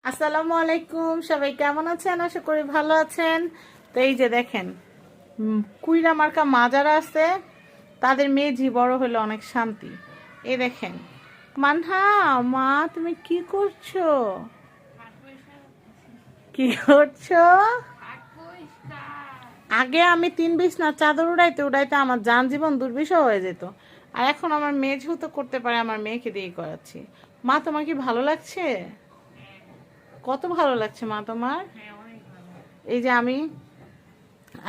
আসসালামু আলাইকুম, সবাই কেমন আছেন? আশা করি ভালো আছেন। তো এই যে দেখেন, কুইরা মার্কা মা যারা আছে তাদের মেয়ে বড় হলো অনেক শান্তি। এই দেখেন, মানহা মা তুমি কি করছো? কি করছো? আগে আমি 3 বিছনা চাদর উড়াইতে উড়াইতে আমার যান জীবন দুর্বিষহ হয়ে যেত, আর এখন আমার মেয়ে যেহেতু করতে পারে, আমার মেয়েকে দিয়ে করাচ্ছি। মা তোমার কি ভালো লাগছে? কত ভালো লাগছে মা তোমার? এই যে আমি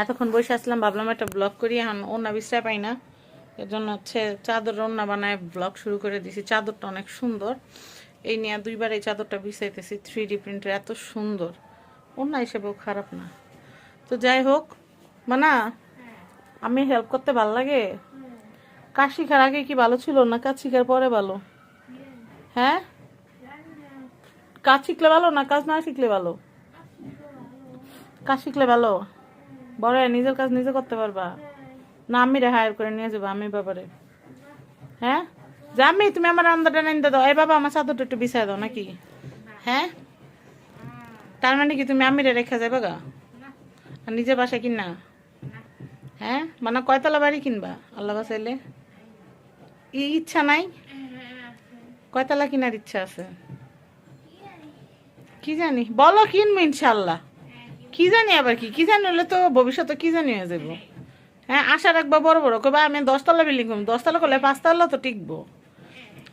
এতক্ষণ বসে আসলাম, ভাবলাম একটা ব্লগ করি, এখন ওড়না বিছড়া পাই না, এর জন্য হচ্ছে চাদর ওড়না বানায় ব্লগ শুরু করে দিছি। চাদরটা অনেক সুন্দর, এই নিয়ে 2বার এই চাদরটা বিছাইতেছি। 3D প্রিন্টের, এত সুন্দর, ওড়না হিসেবেও খারাপ না। তো যাই হোক, মানা আমি হেল্প করতে ভালো লাগে। কাজ শিখার আগে কি ভালো ছিল না কাজ শিখার পরে ভালো? হ্যাঁ, কাজ শিখলে ভালো না কাজ না শিখলে ভালো? কাজ শিখলে ভালো, বড় হয়ে নিজের কাজ নিজে করতে পারবা। না আমি রে হায়ার করে নিয়ে যাবো, আমি বাবারে। হ্যাঁ, জামি তুমি আমার আন্দাটা নাইন্দা দাও। এই বাবা আমার চাদরটা একটু বিছাই দাও নাকি? হ্যাঁ, তার মানে কি তুমি আমিরে রেখে যাবে গা? আর নিজের বাসা কিনা? হ্যাঁ, মানে কয়তলা বাড়ি কিনবা আল্লাহ বাসাইলে? ইচ্ছা নাই? কয়তলা কিনার ইচ্ছা আছে? কি জানি, বলো কিনবো ইনশাল্লাহ। কি জানি আবার কি কি জানি, হলে তো ভবিষ্যতে কি জানি হয়ে যাবো। হ্যাঁ, আশা রাখবা বড় বড়, কবা আমি 10তলা বিল্ডিং করবো, 10তলা করলে 5তলা তো টিকবো।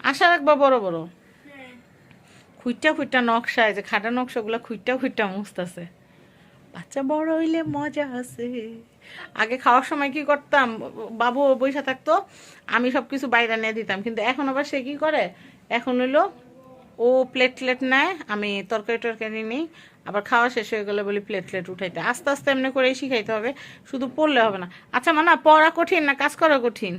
আশা রাখবা বড় বড়। খুঁইটা খুঁইটা নকশা, এই যে খাটা নকশাগুলো খুঁইটা খুঁইটা মুছতেছে। বাচ্চা বড় হইলে মজা আছে। আগে খাওয়ার সময় কি করতাম, বাবু বইসা থাকতো, আমি সবকিছু বাইরে নিয়ে দিতাম, কিন্তু এখন আবার সে কি করে, এখন হইলো ও প্লেট প্লেট নেয়, আমি তরকারি টরকারি নিই, আবার খাওয়া শেষ হয়ে গেলে বলি প্লেট প্লেট উঠাইতে। আস্তে আস্তে এমনি করেই শিখাইতে হবে, শুধু পড়লে হবে না। আচ্ছা মানা, পড়া কঠিন না কাজ করা কঠিন?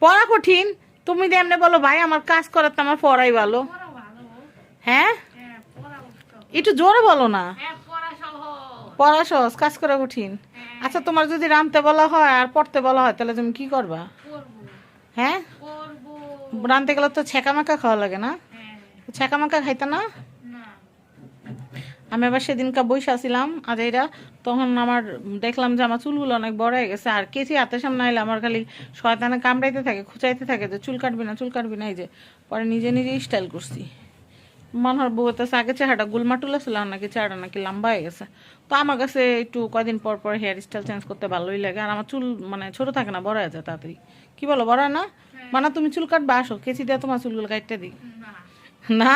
পড়া কঠিন। তুমি দিয়ে এমনি বলো ভাই আমার কাজ করার তো আমার পড়াই ভালো। হ্যাঁ, একটু জোরে বলো না। পড়া সহজ, কাজ করা কঠিন। আচ্ছা তোমার যদি রাঁধতে বলা হয় আর পড়তে বলা হয় তাহলে তুমি কি করবা? হ্যাঁ, রাঁধতে গেলে তো ছেঁকা মাকা খাওয়া লাগে না? ছেঁকা মাকা খাইতে না? আমি আবার সেদিনকা বইসা ছিলাম আর এরা, তখন আমার দেখলাম যে আমার চুলগুলো অনেক বড় হয়ে গেছে, আর কেচি হাতের সামনে আইলে আমার খালি শয়তানে কামড়াইতে থাকে, খুঁচাইতে থাকে যে চুল কাটবি না চুল কাটবি না। এই যে পরে নিজে নিজে স্টাইল করছি। মনোহর বউ হতেছে আগে চেহারাটা গুলমা টুলা ছিল, নাকি চেহারা নাকি লম্বা হয়ে গেছে। তো আমার কাছে একটু কয়দিন পর পর হেয়ার স্টাইল চেঞ্জ করতে ভালোই লাগে, আর আমার চুল মানে ছোট থাকে না, বড় হয়ে যায় তাড়াতাড়ি। কি বলো, বড় হয় না? মানে তুমি চুল কাটবা, আসো কেচি দিয়ে তোমার চুলগুলো কাটতে দিই। না